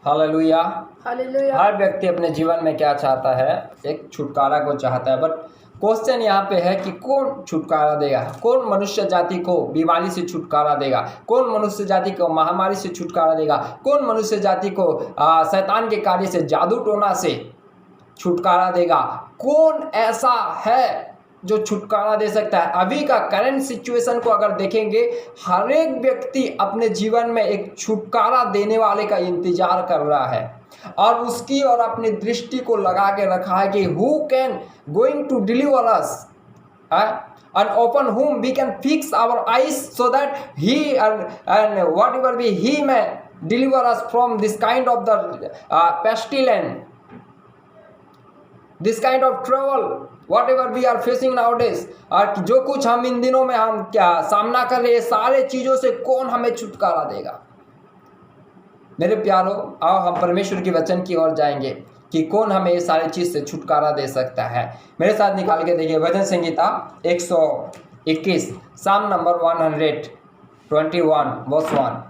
Hallelujah. Hallelujah. हर व्यक्ति अपने जीवन में क्या चाहता है? एक छुटकारा को चाहता है। बट क्वेश्चन यहाँ पे है कि कौन छुटकारा देगा? कौन मनुष्य जाति को बीमारी से छुटकारा देगा? कौन मनुष्य जाति को महामारी से छुटकारा देगा? कौन मनुष्य जाति को शैतान के कार्य से, जादू टोना से छुटकारा देगा? कौन ऐसा है जो छुटकारा दे सकता है? अभी का करंट सिचुएशन को अगर देखेंगे, हर एक व्यक्ति अपने जीवन में एक छुटकारा देने वाले का इंतजार कर रहा है और उसकी और अपनी दृष्टि को लगा के रखा है कि who can going to deliver us and upon whom we can fix our eyes so that he and whatever be he may deliver us from this kind of the pestilence, this kind of trouble whatever we are facing nowadays। और जो कुछ हम इन दिनों में हम क्या सामना कर रहे हैं, सारे चीज़ों से कौन हमें छुटकारा देगा? मेरे प्यारो, आओ हम परमेश्वर के वचन की ओर जाएंगे कि कौन हमें ये सारी चीज़ से छुटकारा दे सकता है। मेरे साथ निकाल के देखिए भजन संहिता 121 साम नंबर 121 वर्स 1।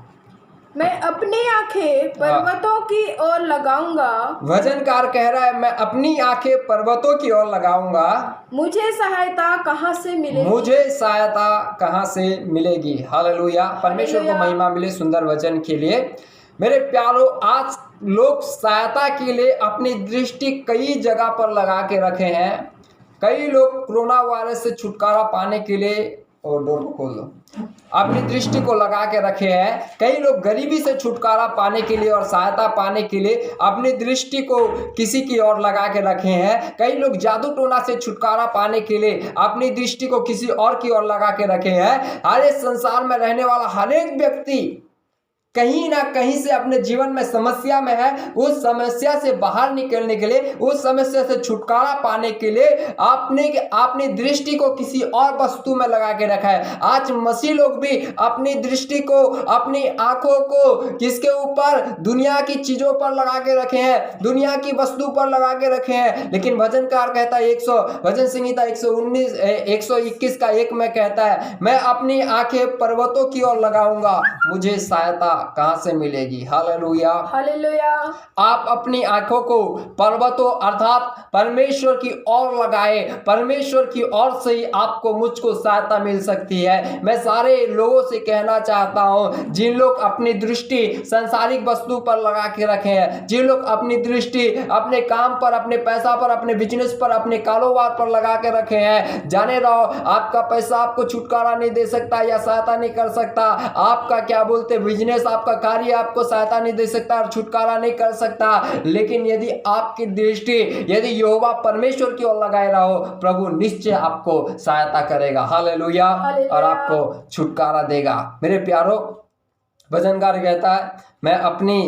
मैं अपनी आंखें पर्वतों की ओर लगाऊंगा। वचनकार कह रहा है, मैं अपनी आंखें पर्वतों की ओर लगाऊंगा। मुझे सहायता कहाँ से मिलेगी? मुझे सहायता कहाँ से मिलेगी? हालेलुया। परमेश्वर को महिमा मिले सुंदर वचन के लिए। मेरे प्यारो, आज लोग सहायता के लिए अपनी दृष्टि कई जगह पर लगा के रखे हैं। कई लोग कोरोना वायरस से छुटकारा पाने के लिए, और डोर को खोल दो, अपनी दृष्टि को लगा के रखे हैं। कई लोग गरीबी से छुटकारा पाने के लिए और सहायता पाने के लिए अपनी दृष्टि को किसी की ओर लगा के रखे हैं। कई लोग जादू टोना से छुटकारा पाने के लिए अपनी दृष्टि को किसी और की ओर लगा के रखे हैं। हर इस संसार में रहने वाला हर एक व्यक्ति कहीं ना कहीं से अपने जीवन में समस्या में है। उस समस्या से बाहर निकलने के लिए, उस समस्या से छुटकारा पाने के लिए अपनी दृष्टि को किसी और वस्तु में लगा के रखा है। आज मसीह लोग भी अपनी दृष्टि को, अपनी आंखों को किसके ऊपर? दुनिया की चीजों पर लगा के रखे हैं, दुनिया की वस्तु पर लगा के रखे हैं। लेकिन भजनकार कहता है भजन संहिता 121 का 1 में कहता है, मैं अपनी आंखें पर्वतों की ओर लगाऊंगा, मुझे सहायता कहां से मिलेगी? हालेलुया। हालेलुया। आप अपनी आंखों को पर्वतों अर्थात परमेश्वर की ओर लगाए। परमेश्वर की ओर से ही आपको, मुझको सहायता मिल सकती है। मैं सारे लोगों से कहना चाहता हूं, जिन लोग अपनी दृष्टि सांसारिक वस्तु पर लगा के रखे हैं, जिन लोग अपनी दृष्टि अपने काम पर, अपने पैसा पर, अपने बिजनेस पर, अपने कारोबार पर लगा के रखे हैं, जाने रहो आपका पैसा आपको छुटकारा नहीं दे सकता या सहायता नहीं कर सकता। आपका क्या बोलते बिजनेस, आपका कार्य आपको सहायता नहीं दे सकता और छुटकारा नहीं कर सकता। लेकिन यदि आपकी दृष्टि यदि यहोवा परमेश्वर की ओर लगाए रहो, प्रभु निश्चय आपको सहायता करेगा। हालेलुया। और आपको छुटकारा देगा। मेरे प्यारो, भजनकार कहता है, मैं अपनी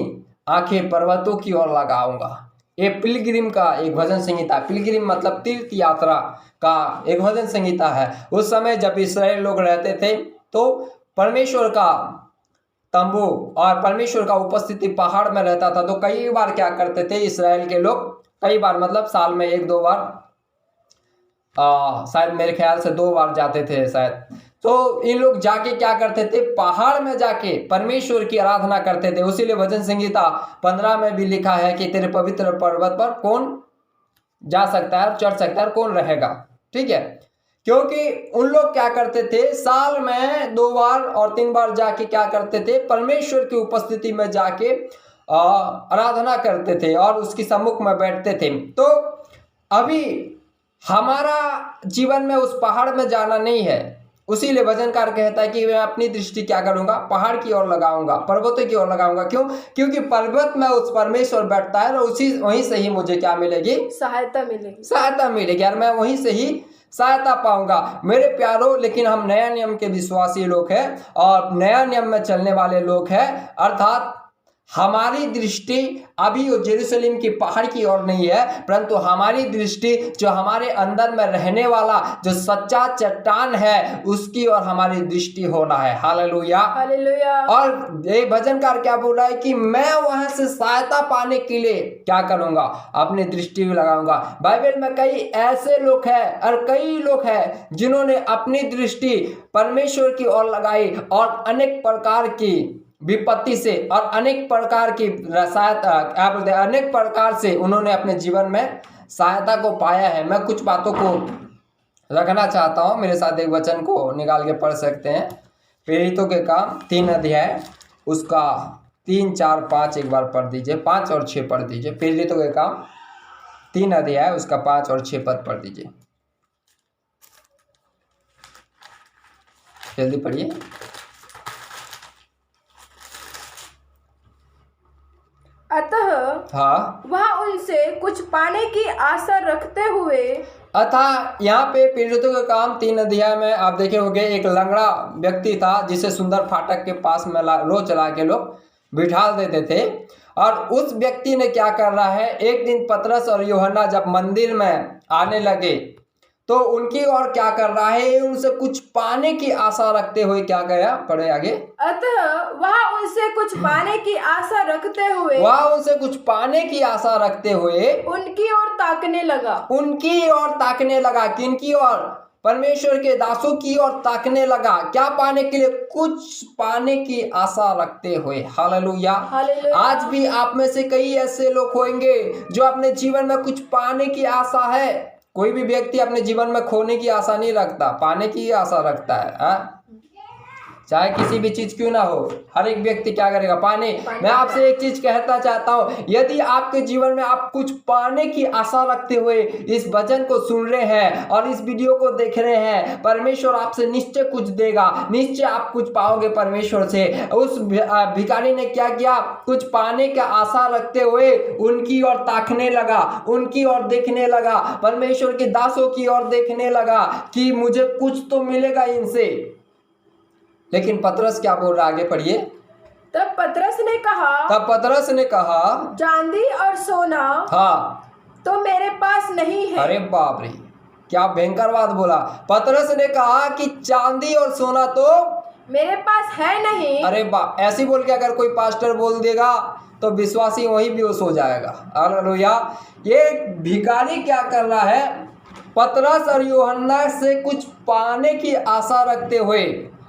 आंखें पर्वतों की ओर लगाऊंगा। ये पिलग्रिम का एक भजन संहिता, पिलग्रिम मतलब तीर्थ यात्रा का एक भजन संहिता है। उस समय जब इस्राएल लोग रहते थे तो परमेश्वर का तंबू और परमेश्वर का उपस्थिति पहाड़ में रहता था। तो कई बार क्या करते थे इस्राएल के लोग, कई बार मतलब साल में 1-2 बार, शायद मेरे ख्याल से 2 बार जाते थे शायद। तो इन लोग जाके क्या करते थे? पहाड़ में जाके परमेश्वर की आराधना करते थे। उसीलिए भजन संहिता 15 में भी लिखा है कि तेरे पवित्र पर्वत पर कौन जा सकता है, चढ़ सकता है, कौन रहेगा? ठीक है, क्योंकि उन लोग क्या करते थे, साल में 2 बार और 3 बार जाके क्या करते थे? परमेश्वर की उपस्थिति में जाके आराधना करते थे और उसकी सम्मुख में बैठते थे। तो अभी हमारा जीवन में उस पहाड़ में जाना नहीं है। उसीलिए भजनकार कहता है कि मैं अपनी दृष्टि क्या करूंगा? पहाड़ की ओर लगाऊंगा, पर्वतों की ओर लगाऊंगा। क्यों? क्योंकि पर्वत में उस परमेश्वर बैठता है और वहीं से ही मुझे क्या मिलेगी? सहायता मिलेगी। सहायता मिलेगी और मैं वहीं से ही सहायता पाऊंगा। मेरे प्यारो, लेकिन हम नया नियम के विश्वासी लोग हैं और नया नियम में चलने वाले लोग हैं, अर्थात हमारी दृष्टि अभी यरूशलेम की पहाड़ की ओर नहीं है, परंतु हमारी दृष्टि जो हमारे अंदर में रहने वाला जो सच्चा चट्टान है उसकी ओर हमारी दृष्टि होना है। हालेलुया। हालेलुया। और ये भजनकार क्या बोल रहा है कि मैं वहां से सहायता पाने के लिए क्या करूंगा? अपनी दृष्टि लगाऊंगा। बाइबल में कई ऐसे लोग हैं और कई लोग हैं जिन्होंने अपनी दृष्टि परमेश्वर की ओर लगाई और अनेक प्रकार की विपत्ति से और अनेक प्रकार की सहायता, क्या बोलते हैं, अनेक प्रकार से उन्होंने अपने जीवन में सहायता को पाया है। मैं कुछ बातों को रखना चाहता हूँ, मेरे साथ एक वचन को निकाल के पढ़ सकते हैं। प्रेरितों के काम 3 अध्याय उसका 3, 4, 5 एक बार पढ़ दीजिए, 5 और 6 पढ़ दीजिए। प्रेरितों के काम 3 अध्याय उसका 5 और 6 पद पढ़ दीजिए, जल्दी पढ़िए। अतः हाँ, वह उनसे कुछ पाने की आशा रखते हुए, अतः यहाँ पे प्रेरितों के काम 3 अध्याय में आप देखे होंगे, एक लंगड़ा व्यक्ति था जिसे सुंदर फाटक के पास में रोज चला के लोग बिठा देते थे। और उस व्यक्ति ने क्या कर रहा है, एक दिन पतरस और यूहन्ना जब मंदिर में आने लगे तो उनकी ओर क्या कर रहा है, उनसे कुछ पाने की आशा रखते हुए क्या गया, पढ़े आगे। अतः वह उनसे कुछ पाने की आशा रखते हुए, वह उनसे कुछ पाने की आशा रखते हुए उनकी ओर ताकने लगा। उनकी ओर ताकने लगा। किनकी ओर? परमेश्वर के दासों की ओर ताकने लगा। क्या पाने के लिए? कुछ पाने की आशा रखते हुए। हालेलुया। हालेलुया। आज भी आप में से कई ऐसे लोग होंगे जो अपने जीवन में कुछ पाने की आशा है। कोई भी व्यक्ति अपने जीवन में खोने की आशा नहीं रखता, पाने की आशा रखता है। चाहे किसी भी चीज क्यों ना हो, हर एक व्यक्ति क्या करेगा, पाने। मैं आपसे एक चीज कहना चाहता हूं, यदि आपके जीवन में आप कुछ पाने की आशा रखते हुए इस वचन को सुन रहे हैं और इस वीडियो को देख रहे हैं, परमेश्वर आपसे निश्चय कुछ देगा, निश्चय आप कुछ पाओगे परमेश्वर से। उस भिखारी ने क्या किया, कुछ पाने का आशा रखते हुए उनकी ओर ताकने लगा, उनकी ओर देखने लगा, परमेश्वर के दासों की ओर देखने लगा कि मुझे कुछ तो मिलेगा इनसे। लेकिन पतरस क्या बोल रहा, आगे पढ़िए। तब पतरस ने कहा, चांदी और सोना हाँ तो मेरे पास नहीं है। अरे बाप रे, क्या भयंकर बात बोला। पतरस ने कहा कि चांदी और सोना तो मेरे पास है नहीं। अरे बाप, ऐसी बोल के अगर कोई पास्टर बोल देगा तो विश्वासी वहीं बेहोश हो जाएगा। हालेलुया। ये भिखारी क्या कर रहा है, पतरस और यूहन्ना से कुछ पाने की आशा रखते हुए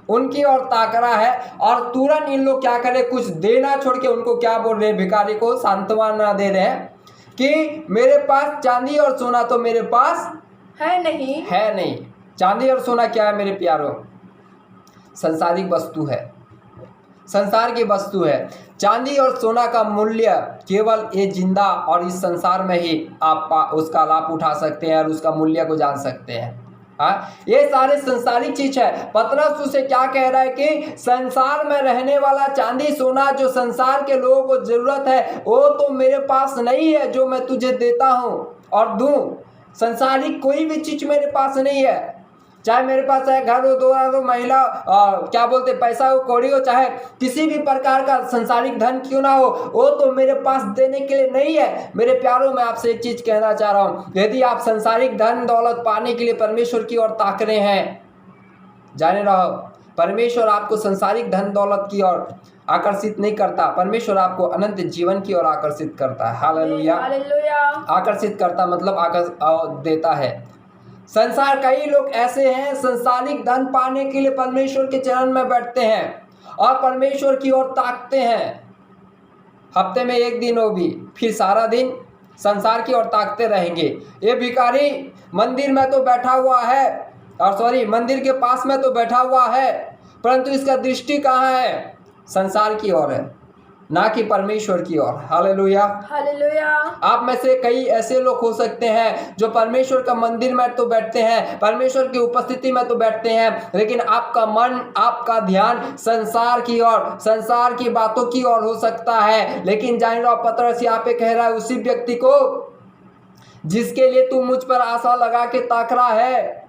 उनकी ओर ताक रहा है, और तुरंत इन लोग क्या करें, कुछ देना छोड़ के उनको क्या बोल रहे हैं, भिखारी को सांत्वना दे रहे हैं कि मेरे पास चांदी और सोना तो मेरे पास है नहीं। चांदी और सोना क्या है मेरे प्यारों? संसारिक वस्तु है, संसार की वस्तु है। चांदी और सोना का मूल्य केवल ये जिंदा और इस संसार में ही आप उसका लाभ उठा सकते हैं और उसका मूल्य को जान सकते हैं। ये सारे संसारिक चीज है। पतरस उसे क्या कह रहा है कि संसार में रहने वाला चांदी सोना जो संसार के लोगों को जरूरत है वो तो मेरे पास नहीं है, जो मैं तुझे देता हूं और दूं। संसारिक कोई भी चीज मेरे पास नहीं है, चाहे मेरे पास है घर हो, द्वार हो, महिला क्या बोलते पैसा हो, कौड़ी हो, चाहे किसी भी प्रकार का संसारिक धन क्यों ना हो, वो तो मेरे पास देने के लिए नहीं है। मेरे प्यारों, मैं आपसे एक चीज कहना चाह रहा हूं, यदि आप संसारिक धन दौलत पाने के लिए परमेश्वर की ओर ताक रहे हैं, जाने रहो परमेश्वर आपको संसारिक धन दौलत की ओर आकर्षित नहीं करता, परमेश्वर आपको अनंत जीवन की ओर आकर्षित करता है। हालेलुया। आकर्षित करता मतलब देता है। संसार, कई लोग ऐसे हैं संसारिक धन पाने के लिए परमेश्वर के चरण में बैठते हैं और परमेश्वर की ओर ताकते हैं। हफ्ते में एक दिन हो भी, फिर सारा दिन संसार की ओर ताकते रहेंगे। ये भिखारी मंदिर में तो बैठा हुआ है, और मंदिर के पास में तो बैठा हुआ है, परंतु इसका दृष्टि कहाँ है? संसार की ओर है, ना कि परमेश्वर की ओर। हालेलुया। हालेलुया। आप में से कई ऐसे लोग हो सकते हैं जो परमेश्वर का मंदिर में तो बैठते हैं, परमेश्वर की उपस्थिति में तो बैठते हैं, लेकिन आपका मन, आपका ध्यान संसार की ओर, संसार की बातों की ओर हो सकता है। लेकिन जान लो, पतरस यहाँ पे कह रहा है उसी व्यक्ति को जिसके लिए तू मुझ पर आशा लगा के ताक रहा है,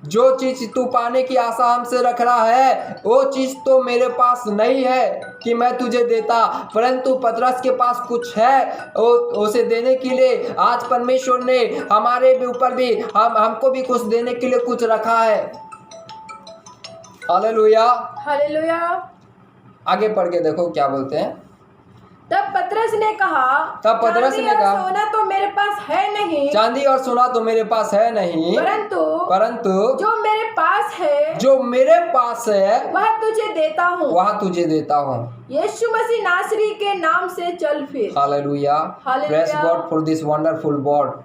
जो चीज तू पाने की आशा हमसे रख रहा है, वो चीज तो मेरे पास नहीं है कि मैं तुझे देता, परंतु पतरस के पास कुछ है, उसे देने के लिए आज परमेश्वर ने हमारे भी ऊपर भी हमको भी कुछ देने के लिए कुछ रखा है। हालेलुया। हालेलुया। आगे पढ़ के देखो क्या बोलते हैं। तब पतरस ने कहा, तब पतरस चांदी ने और कहा, सोना तो मेरे पास है नहीं, चांदी और सोना तो मेरे पास है नहीं, परंतु जो मेरे पास है, जो मेरे पास है वह तुझे देता हूँ। वह तुझे देता हूँ। यीशु मसीह नासरी के नाम से चल फिर। Hallelujah, hallelujah. Praise God for this wonderful word.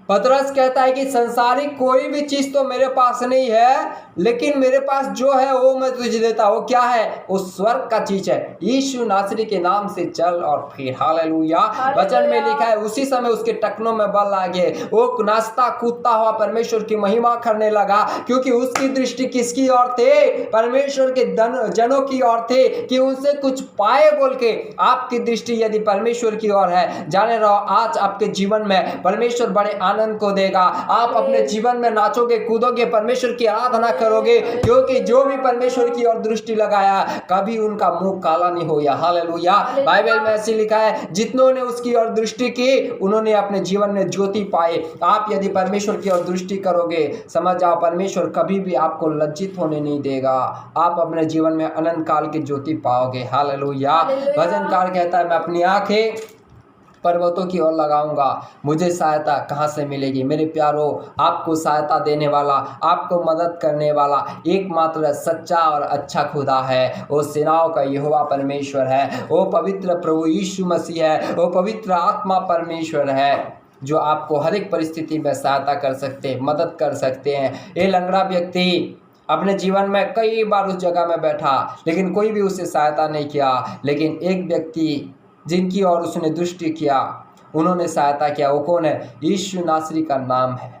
पतरस कहता है कि संसारिक कोई भी चीज तो मेरे पास नहीं है, लेकिन मेरे पास जो है वो मैं तुझे देता हूँ। वो क्या है? वो स्वर्ग का चीज है। यीशु नासरी के नाम से चल और फिर। हालेलुया। वचन में लिखा है उसी समय उसके टखनों में बल आ गए, वो नाचता कूदता हुआ परमेश्वर की महिमा करने लगा, क्योंकि उसकी दृष्टि किसकी ओर थे? परमेश्वर के जनों की ओर थे, कि उनसे कुछ पाए बोल के। आपकी दृष्टि यदि परमेश्वर की ओर है, जाने रहो आज आपके जीवन में परमेश्वर बड़े आनंद को देगा। आप अपने जीवन में नाचोगे, कूदोगे, परमेश्वर की आराधना करोगे, क्योंकि जो भी परमेश्वर की ओर दृष्टि लगाया कभी उनका मुंह काला नहीं होया। हालेलुया। बाइबल में ऐसे लिखा है, जितनों ने उसकी ओर दृष्टि की उन्होंने अपने जीवन में ज्योति पाए। आप यदि परमेश्वर की ओर दृष्टि करोगे, समझ जाओ परमेश्वर कभी भी आपको लज्जित होने नहीं देगा। आप अपने जीवन में अनंत काल की ज्योति पाओगे। हालेलुया। भजनकार कहता है, मैं अपनी आंखें पर्वतों की ओर लगाऊंगा, मुझे सहायता कहाँ से मिलेगी? मेरे प्यारो, आपको सहायता देने वाला, आपको मदद करने वाला एकमात्र सच्चा और अच्छा खुदा है। वो सेनाओं का यहोवा परमेश्वर है, वो पवित्र प्रभु यीशु मसीह है, वो पवित्र आत्मा परमेश्वर है, जो आपको हर एक परिस्थिति में सहायता कर सकते हैं, मदद कर सकते हैं। ये लंगड़ा व्यक्ति अपने जीवन में कई बार उस जगह में बैठा, लेकिन कोई भी उसे सहायता नहीं किया, लेकिन एक व्यक्ति जिनकी ओर उसने दृष्टि किया उन्होंने सहायता किया। वो कौन है? यीशु नासरी का नाम है।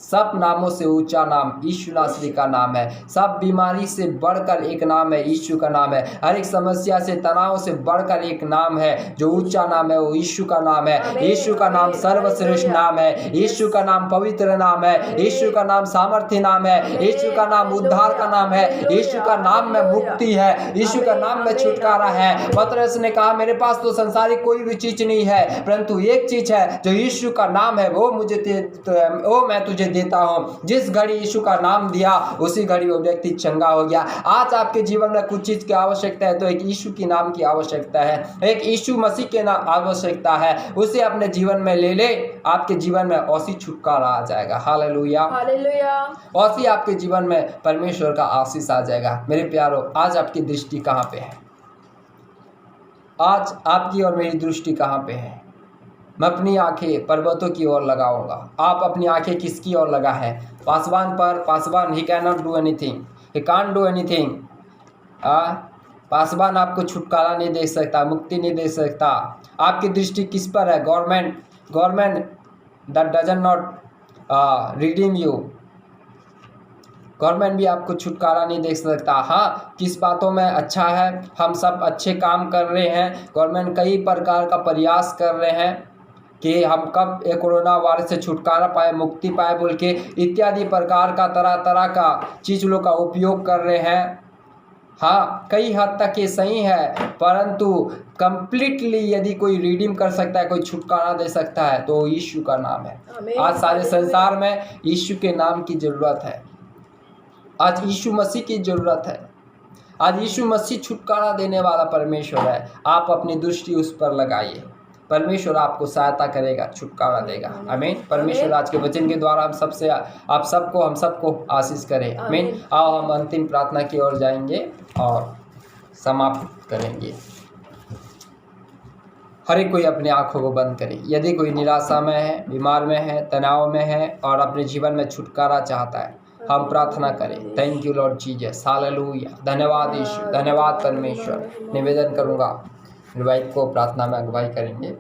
सब नामों से ऊंचा नाम यीशु नासरी का नाम है। सब बीमारी से बढ़कर एक नाम है, यीशु का नाम है। हर एक समस्या से, तनाव से बढ़कर एक नाम है, जो ऊंचा नाम है, वो यीशु का नाम है। यीशु का नाम सर्वश्रेष्ठ नाम है, यीशु का नाम पवित्र नाम है, यीशु का नाम सामर्थ्य नाम है, यीशु का नाम उद्धार का नाम है, यीशु का नाम में मुक्ति है, यीशु का नाम में छुटकारा है। पतरस ने कहा, मेरे पास तो संसारिक कोई भी चीज नहीं है, परंतु एक चीज है जो यीशु का नाम है, वो मैं तुझे देता हूं। जिस घड़ी यीशु का नाम दिया उसी घड़ी वो व्यक्ति चंगा हो गया। आज आपके जीवन में कुछ चीज की आवश्यकता है, तो एक यीशु की नाम की आवश्यकता है, एक यीशु मसीह के नाम आवश्यकता है। उसे अपने जीवन में ले ले, आपके जीवन में औसी छुटकारा आ जाएगा। Hallelujah, hallelujah. औसी आपके जीवन में परमेश्वर का आशीष आ जाएगा। मेरे प्यारो, आज आपकी दृष्टि कहाँ पे है? आज आपकी और मेरी दृष्टि कहाँ पे है? मैं अपनी आंखें पर्वतों की ओर लगाऊंगा। आप अपनी आंखें किसकी ओर लगा है? पासवान पर। Paswan he can not do anything, he can't do anything. Paswan आपको छुटकारा नहीं दे सकता, मुक्ति नहीं दे सकता। आपकी दृष्टि किस पर है? Government that doesn't not redeem you. Government भी आपको छुटकारा नहीं दे सकता। हाँ, किस बातों में अच्छा है, हम सब अच्छे काम कर रहे हैं। गवर्नमेंट कई प्रकार का प्रयास कर रहे हैं कि हम कब ये कोरोना वायरस से छुटकारा पाए, मुक्ति पाए बोल के इत्यादि प्रकार का तरह तरह का चीज़ों का उपयोग कर रहे हैं। हाँ, कई हद तक ये सही है, परंतु कंप्लीटली यदि कोई रिडीम कर सकता है, कोई छुटकारा दे सकता है, तो यीशु का नाम है। आज सारे संसार में यीशु के नाम की ज़रूरत है। आज यीशु मसीह की ज़रूरत है। आज यीशु मसीह छुटकारा देने वाला परमेश्वर है। आप अपनी दृष्टि उस पर लगाइए, परमेश्वर आपको सहायता करेगा, छुटकारा देगा। आमीन। परमेश्वर आज के वचन के द्वारा हम सबको आशीष करें। आमीन। आओ हम अंतिम प्रार्थना की ओर जाएंगे और समाप्त करेंगे। हर एक कोई अपनी आंखों को बंद करे। यदि कोई निराशा में है, बीमार में है, तनाव में है और अपने जीवन में छुटकारा चाहता है, हम प्रार्थना करें। Thank you Lord Jesus, hallelujah. धन्यवाद यीशु, धन्यवाद परमेश्वर। निवेदन करूंगा, वाइफ को प्रार्थना में अगुवाई करेंगे।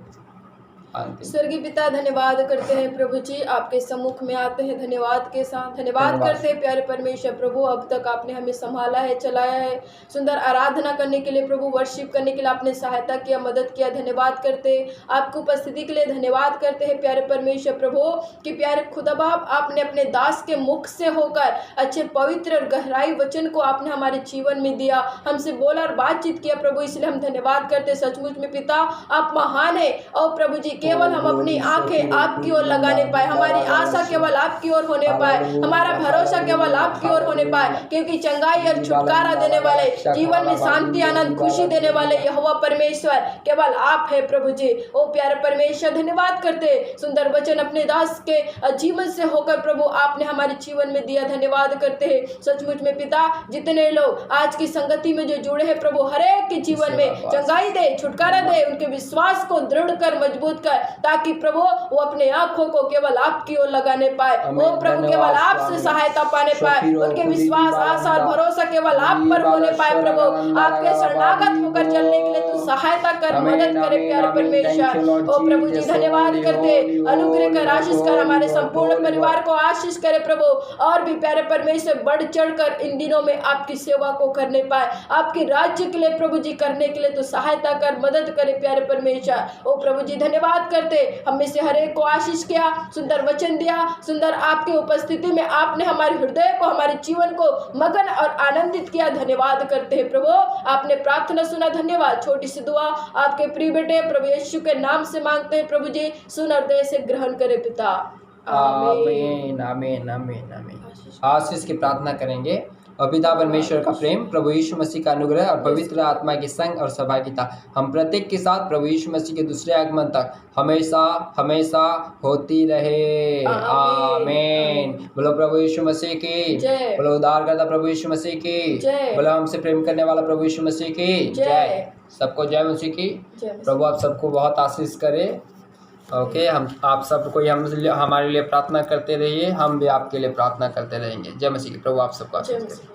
स्वर्गीय पिता, धन्यवाद करते हैं प्रभु जी, आपके सम्मुख में आते हैं धन्यवाद के साथ। धन्यवाद करते हैं प्यारे परमेश्वर प्रभु, अब तक आपने हमें संभाला है, चलाया है। सुंदर आराधना करने के लिए प्रभु, वर्शिप करने के लिए आपने सहायता किया, मदद किया। धन्यवाद करते आपको उपस्थिति के लिए धन्यवाद करते हैं प्यारे परमेश्वर प्रभु कि प्यारे खुदा बाप, आपने अपने दास के मुख से होकर अच्छे पवित्र और गहराई वचन को आपने हमारे जीवन में दिया, हमसे बोला और बातचीत किया प्रभु, इसलिए हम धन्यवाद करते। सचमुच में पिता, आप महान है और प्रभु जी केवल हम अपनी आंखें आपकी ओर लगाने पाए, हमारी आशा केवल आपकी ओर होने पाए, हमारा भरोसा केवल आपकी ओर होने पाए, क्योंकि चंगाई और छुटकारा देने वाले, जीवन में शांति आनंद खुशी देने वाले यहोवा परमेश्वर केवल आप है प्रभु जी। ओ प्यारे परमेश्वर, धन्यवाद करते, सुंदर वचन अपने दास के जीवन से होकर प्रभु आपने हमारे जीवन में दिया, धन्यवाद करते हैं। सचमुच में पिता, जितने लोग आज की संगति में जो जुड़े हैं प्रभु, हर एक के जीवन में चंगाई दे, छुटकारा दे, उनके विश्वास को दृढ़ कर, मजबूत कर, ताकि प्रभु वो अपने आंखों को केवल आपकी ओर लगाने पाए, वो प्रभु केवल आपसे सहायता पाने पाए, उनके विश्वास, आशा और भरोसा केवल आप पर होने पाए प्रभु। आपके शरणागत होकर चलने के लिए तू सहायता कर, मदद करे प्यारे परमेश्वर। ओ प्रभु जी, धन्यवाद करते, अनुग्रह कर, आशीष कर, हमारे संपूर्ण परिवार को आशीष करे प्रभु, और भी प्यारे परमेश्वर बढ़ चढ़ कर इन दिनों में आपकी सेवा को करने पाए, आपके राज्य के लिए प्रभु जी करने के लिए तो सहायता कर, मदद करे प्यारे परमेश्वर। ओ प्रभु जी, धन्यवाद करते, हम में से हर एक को आशीष किया, सुंदर वचन दिया, सुंदर आपकी उपस्थिति में आपने हमारे हृदय को, हमारे जीवन को मगन और आनंदित किया, धन्यवाद करते हैं प्रभु। आपने प्रार्थना सुना, धन्यवाद। छोटी सी दुआ आपके प्रिय बेटे प्रभु यीशु के नाम से मांगते हैं प्रभु जी, सुन हृदय से ग्रहण करे पिता, आमीन आमीन आमीन आमीन। आशीष की प्रार्थना करेंगे। और पिता परमेश्वर का प्रेम, प्रभु यीशु मसीह का अनुग्रह और पवित्र आत्मा के संग और सहभागिता हम प्रत्येक के साथ प्रभु यीशु मसीह के दूसरे आगमन तक हमेशा हमेशा होती रहे। आमीन। बोलो प्रभु यीशु मसीह की जय, बोलो उद्धारकर्ता प्रभु यीशु मसीह की जय, बोलो हमसे प्रेम करने वाला प्रभु यीशु मसीह की जय। सबको जय मसीह की। प्रभु आप सबको बहुत आशीष करे। ओके, हम आप सब कोई हमारे लिए प्रार्थना करते रहिए, हम भी आपके लिए प्रार्थना करते रहेंगे। जय मसीह की। प्रभु आप सबको आशीष करे।